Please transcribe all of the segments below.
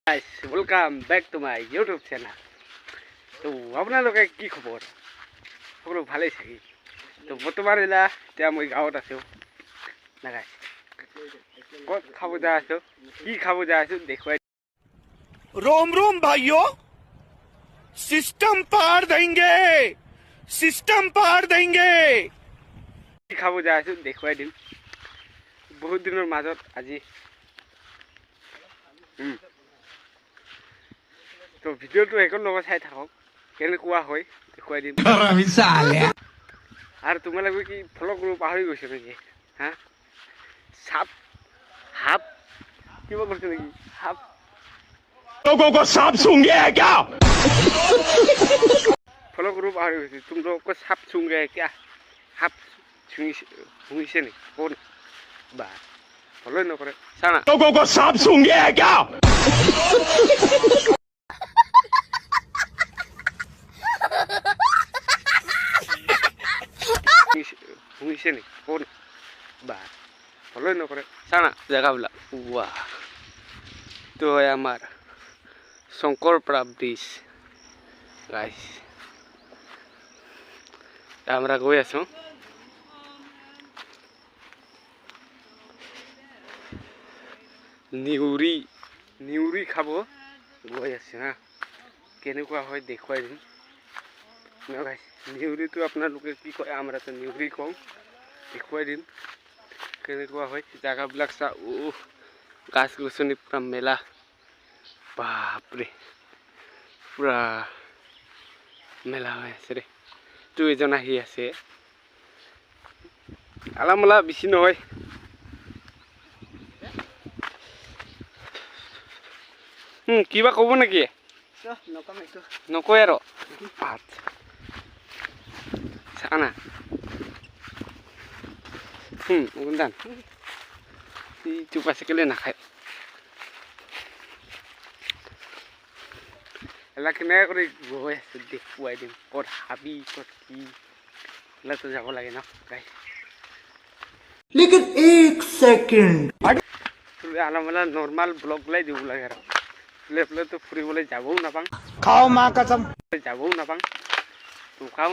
Guys, welcome back to my YouTube channel. তো আপোনালোকে কি খবৰ? সকলো ভালেই থাকি। তো বৰ্তমান এতিয়া মই গাঁৱত আছোঁ। না গাইছ। ক'ত খাব যা আছোঁ? কি খাব যা আছোঁ দেখুৱাই। रोम रोम भाइयों, सिस्टम पार देंगे, सिस्टम पार देंगे। কি খাব যা আছোঁ দেখুৱাই দিম। বহুত দিনৰ মাজত আজি তো ভিডিঅ'টো একো লগত চাই থাকক কেনেকুৱা হয় দেখুৱাই দিম আৰু তোমালোকে কি ফলো কৰিব পাহৰি গৈছে নেকি হা সাপ হাপ কিবা কৰিছে নেকি হাপ लोगों को सांप सूंघे है क्या? फॉलो करो बाहर तुम लोग को सांप सूंघ गए क्या हाप सूंघिसे नहीं कौन बा फॉलो न करे साना लोगों को सांप सूंघे है क्या? सूंघिसे नहीं कौन बा फॉलो न करे साना जगह बोला वाह तो है हमारा শংকৰ প্ৰাপ ব্ৰিজ গাইস আমৰা গৈ আছো নিউৰি খাব গৈ আছো হা কেনেকুৱা হয় দেখুৱাই দিম ন গাইস নিউৰিটো আপোনালোকে কি কয় আমৰা তো নিউৰি কওঁ দেখুৱাই দিম কেনেকুৱা হয় জায়গাবিলাক চা গাছ গছনি পুৰা মেলা বাপরে পুরা মেলা হৈ আছে রে তো এজন আহি আছে আলামলা বেছি নহয় কিবা ক'ব নেকি নকয় আৰু চানা গুন্দান ইটো পাছে কেলে নাখায় এলাকি নাই কৰি গৈ আছে দেখুৱাই দিম ক'ত হাবি ক'ত কি এলাতো যাব লাগে ন গাইস लेकिन एक सेकंड আলামলা নৰ্মাল ব্লগ লাই দিব লাগে আৰু লেফলে তো ফুৰিবলৈ যাবও নাপাং खाओ माँ कसम যাবও নাপাং টকাও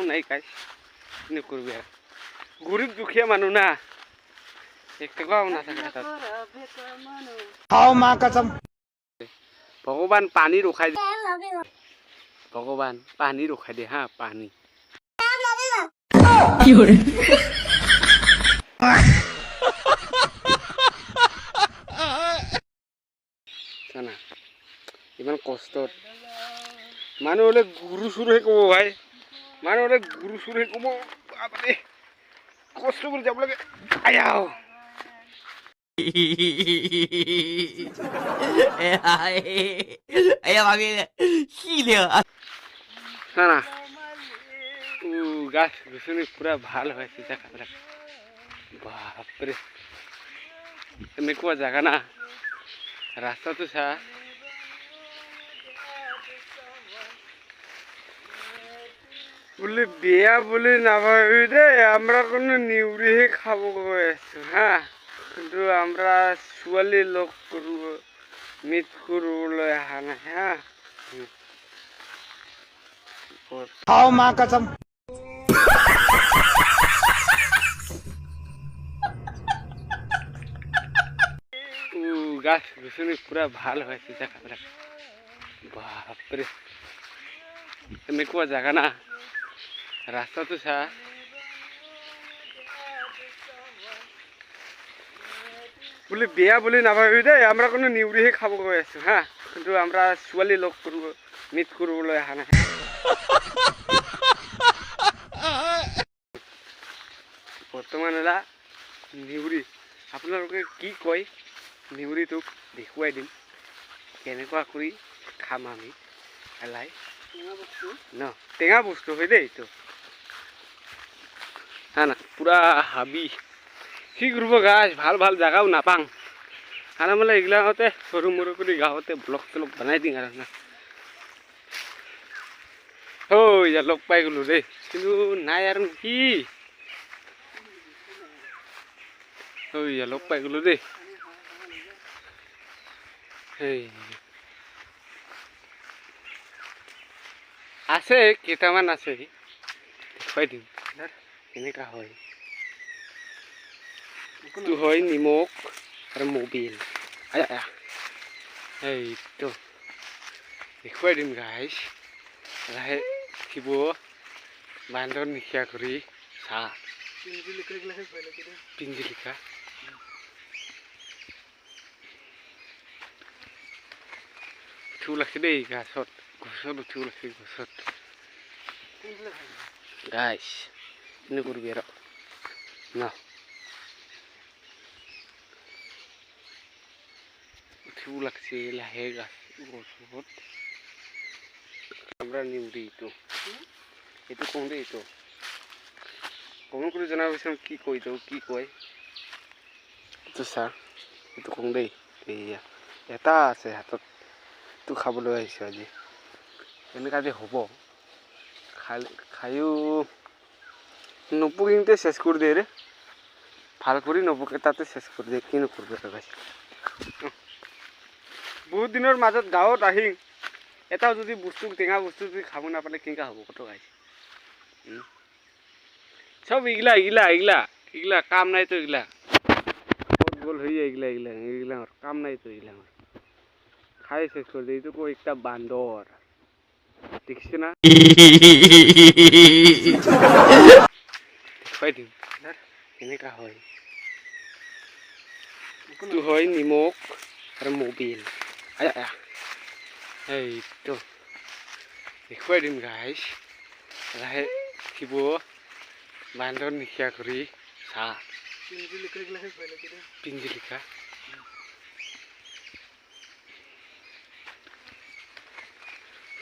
নাই গাইস কি করবি আর গরিব দুখীয়া মানুহ না এক টকাও নাথাকে তাত खाओ माँ कसम ভগবান পানী ৰখাই দিয়ে ভগবান পানী ৰখাই দিয়ে হা পানী কি হৰে জানা ইমান কষ্টত মানুহ হলে গুৰু চুৰুহে ক'ব ভাই মানুহ হলে গুৰু চুৰুহে ক'ব বাপৰে কষ্ট কৰি যাব লাগে আয়াও না গাছ গছনি পুৰা ভাল হয়েছে জায়গাবিলাক বাপৰে এনেকুৱা জায়গা না ৰাস্তাটো চা বলে বিয়া বলে নাভাবি দেই আমৰা কোনো নিউৰিহে খাব গৈ আছো হা কিন্তু আমৰা ছোৱালী লগ কৰিব মিট কৰিবলৈ অহা নাই হা खाओ माँ कसम গাছ গছনি পুৰা ভাল হয়েছে জায়গাবিলাক বাপৰে এনেকুৱা জায়গা না ৰাস্তাটো চা বলে বিয়া বলে নাভাবি দেই আমৰা কোনো নিউৰিহে খাব গৈ আছো হা কিন্তু আমৰা ছোৱালী লগ কৰিব মিট কৰিবলৈ অহা নাই বৰ্তমান এলা নিউৰি আপোনালোকে কি কয় নিউৰিটোক দেখুৱাই দিম কেনেকুৱা কৰি খাম আমি এলাই ন টেঙা বস্তু হয় দেই এইটো হা না পুৰা হাবি কি কৰিব গাছ ভাল ভাল জাগাও নাপাং খানা মেলা এইগিলাকতে সৰু মৰু কৰি গাঁৱতে ব্লক চলক বনাই দিম আৰু না ইয়া লগ পাই গ'লো দেই কিন্তু নাই আৰু কি ইয়া লগ পাই গ'লো দেই এই আছে কেইটামান আছে দেখুৱাই দিম কেনেকুৱা হয় এইটো হয় নিমখ আৰু মবিল এইটো দেখুৱাই দিম গাইছ লাহে উঠিব বান্দৰ নিশা কৰি চাহ পিঞ্জিলিকা উঠিব লাগছে দেই গছত উঠিব লাগছে গছত গাইছ এনে কৰিবি আৰু ন উঠিব লাগছে লাহে গছত আমৰা নিউৰি এইটো কওঁ দেই এইটো কমেণ্ট কৰি জনাবচোন কি কৈ দিওঁ কি কয় এইটো ছাৰ এইটো কওঁ দেই এইয়া এটা আছে হাতত এইটো খাবলৈ আহিছোঁ আজি এনেকুৱা যে হ'ব খায়ো নপকিতে শেষ কৰি দিয়ে ৰে ভাল কৰি নপকে তাতে শেষ কৰি দিয়ে কি নকৰিব বহুত দিনৰ মাজত গাঁৱত আহি এটাও যদি বস্তু টেঙা বস্তু যদি খাব নাপালে কেনেকুৱা হ'ব কত গাইছে সব এগিলা কাম নাই তো এগিলা গল হয়ে এগিলা কাম নাই তো এগিলা খাই শেষ করে দিয়ে তো একটা বান্দর দেখছ না দেখুৱাই দিম কেনেকুৱা হয় এইটো হয় নিমখ আৰু মবিল এইটো দেখুৱাই দিম গাইছ লাহে উঠিব বান্দৰ নিশা কৰি চাহ পিঞ্জিলিকা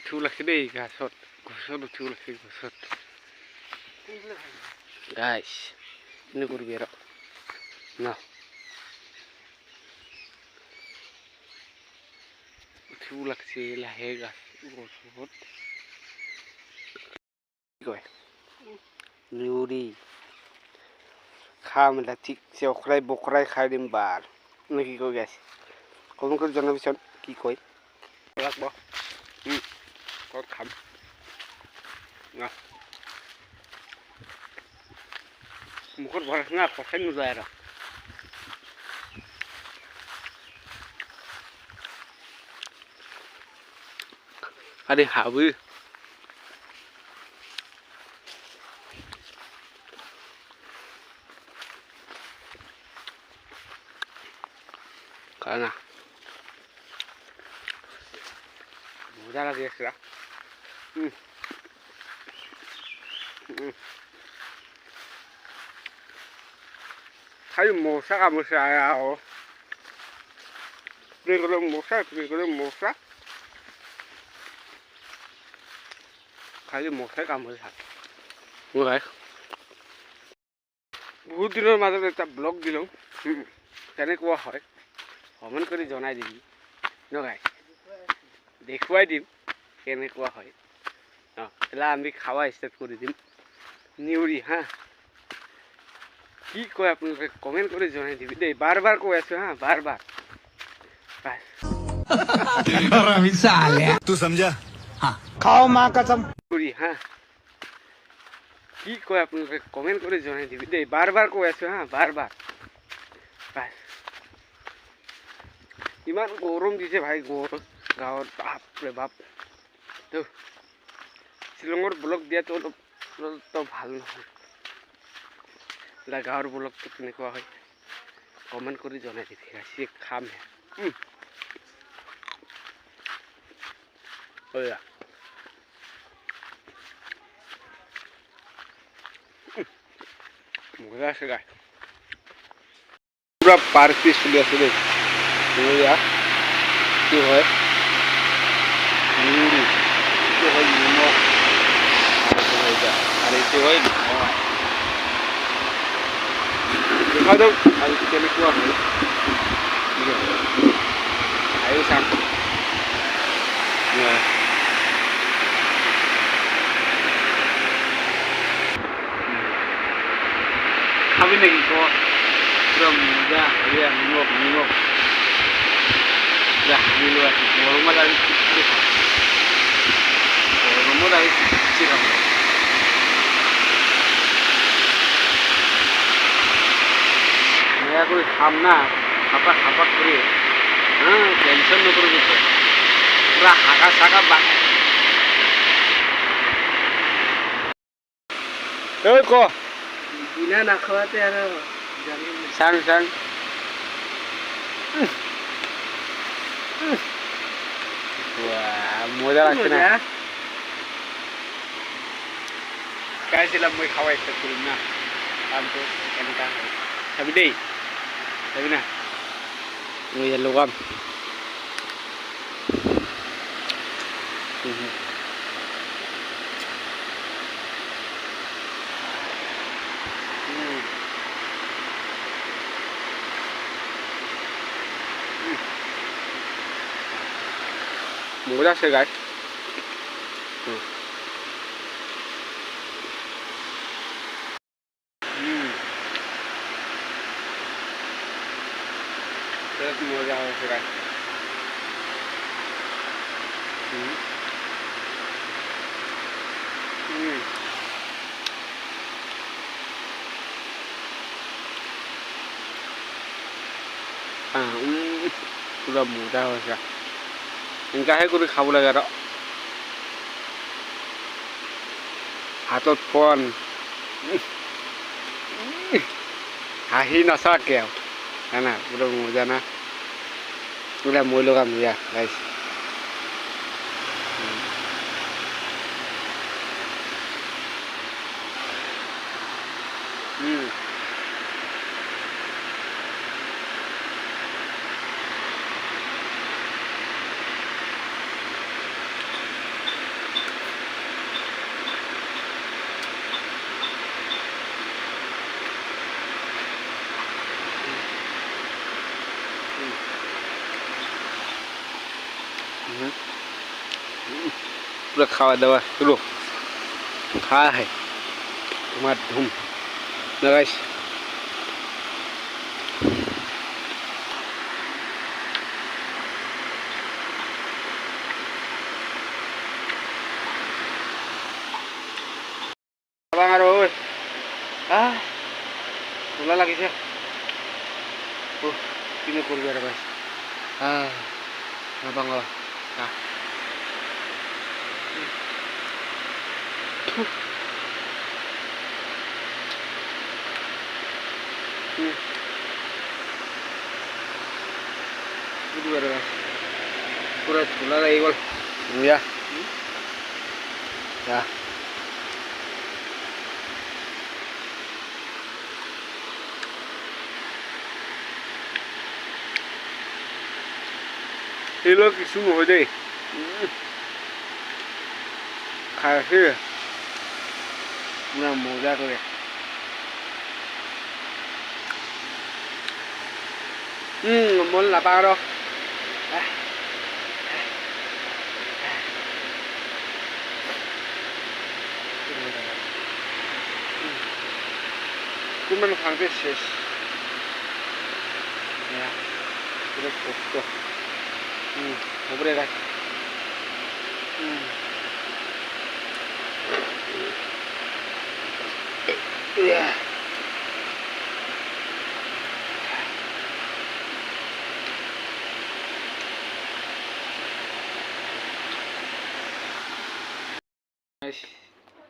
উঠিব লাগছে দেই গছত উঠিব লাগছে গছত গাইছ এনে কৰিবি আৰু ন উঠিব লাগছে লাহে গছত কি কয় নিউৰি খাম এটা ঠিকছে অখৰাই বখৰাই খাই দিম বাৰ নে কি কৈ গাইছে কমেণ্ট কৰি জনাবিচোন কি কয় লাগব ক'ত খাম মুখত ভৰাই না কথাই নোলায় আৰু আৰে হাবি কানা মজা লাগে আছে খালি মশা কামুৰিছে আৰু মশা খালি মশাই কামুৰি থাকে বহুত দিনৰ মাজত এটা ব্লগ দিলোঁ কেনেকুৱা হয় কমেণ্ট কৰি জনাই দিবি ন গাই দেখুৱাই দিম কেনেকুৱা হয় এলা আমি খাওয়া ষ্টাৰ্ট কৰি দিম নিউৰি হা কি কয় আপোনালোকে কমেণ্ট কৰি জনাই দিবি দেই বাৰ বাৰ কৈ আছো হা বাৰ तू समझा हाँ खाओ माँ कसम হা কি কয় আপোনালোকে কমেণ্ট কৰি জনাই দিবি দেই বাৰ বাৰ কৈ আছো হা বাৰ ইমান গৰম দিছে ভাই গাঁৱত বাপৰে বাপ শ্বিলঙৰ ব্লগ দিয়াটো অলপ ভাল নহয় গাঁৱৰ ব্লগটো কেনেকুৱা হয় কমেণ্ট কৰি জনাই দিবি গাইছে খাম মজা আছে গাই পুৰা পাৰ্টি চলি আছে দেই কি হয় নিউৰি এইটো হয় নিমখ আৰু এইটো হয় দেখা যাওক আৰু কেনেকুৱা হয় খাই চাম খাবি নেকি ক পুৰা মজা নিমখ দিলো আছে গরমত আমি কিচ্ছু খাবো গরমত আমি কিচ্ছু খাবো করে খাম না খাপা করে হ্যাঁ টেনশন নকরবি তো পুরা হাঁকা শাকা এই ক বিনা না খাওয়াতে আর জানি না। সাং মজা লাগছে না গাইছিলাম মই খাওয়া ইচ্ছা করি না কাম তো কেনকা খাবি দেই খাবি না ওই লোকাম মজা আছে গাছ মজা হয়েছে গাছ পুরা মজা হয়েছে এনেকাহে কৰি খাব লাগে আৰু হাতত ফোন হাঁহি নচাকে আৰু না পুৰা মজা না পুৰা মই লগাম দিয়া গাইছ পুৰা খাওয়া দাওয়া শুৰু খাওয়া হয় তোমাৰ ধুম লাগাইস আৰু ঐ তোলা লাগিছে কিনো কৰিবি আৰু ভাই নাপাওঁ পুরা ছোলা লাগি গ'ল যা যা এইগুলো কিছু নহয় দেই খাই আছে পুরা মজা করে মন নাপাওঁ আৰু কুমান খাওঁতে শেষ পুৰো কষ্ট হ'ব দে গাছ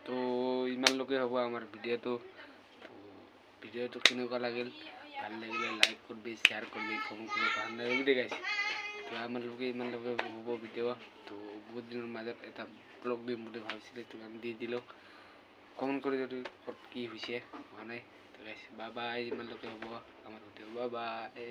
তো ইমানলৈকে হ'ব আমাৰ ভিডিঅ'টো কেনেকুৱা লাগিল ভাল লাগিলে লাইক কৰবি শ্বেয়াৰ কৰবি কমেণ্ট কৰবি ভাল নালাগিবি দেই গাইছ তো আমালোকে ইমানলৈকে হ'ব ভিডিঅ' তো বহুত দিনৰ মাজত এটা ব্লগ দিম বুলি ভাবিছিলোঁ সেইটো কাৰণে দি দিলোঁ কমেণ্ট কৰি যদি কি হৈছে হোৱা নাই তো গাইছ বাই বাই ইমানলৈকে হ'ব আমাৰ ভিডিঅ' বাই বাই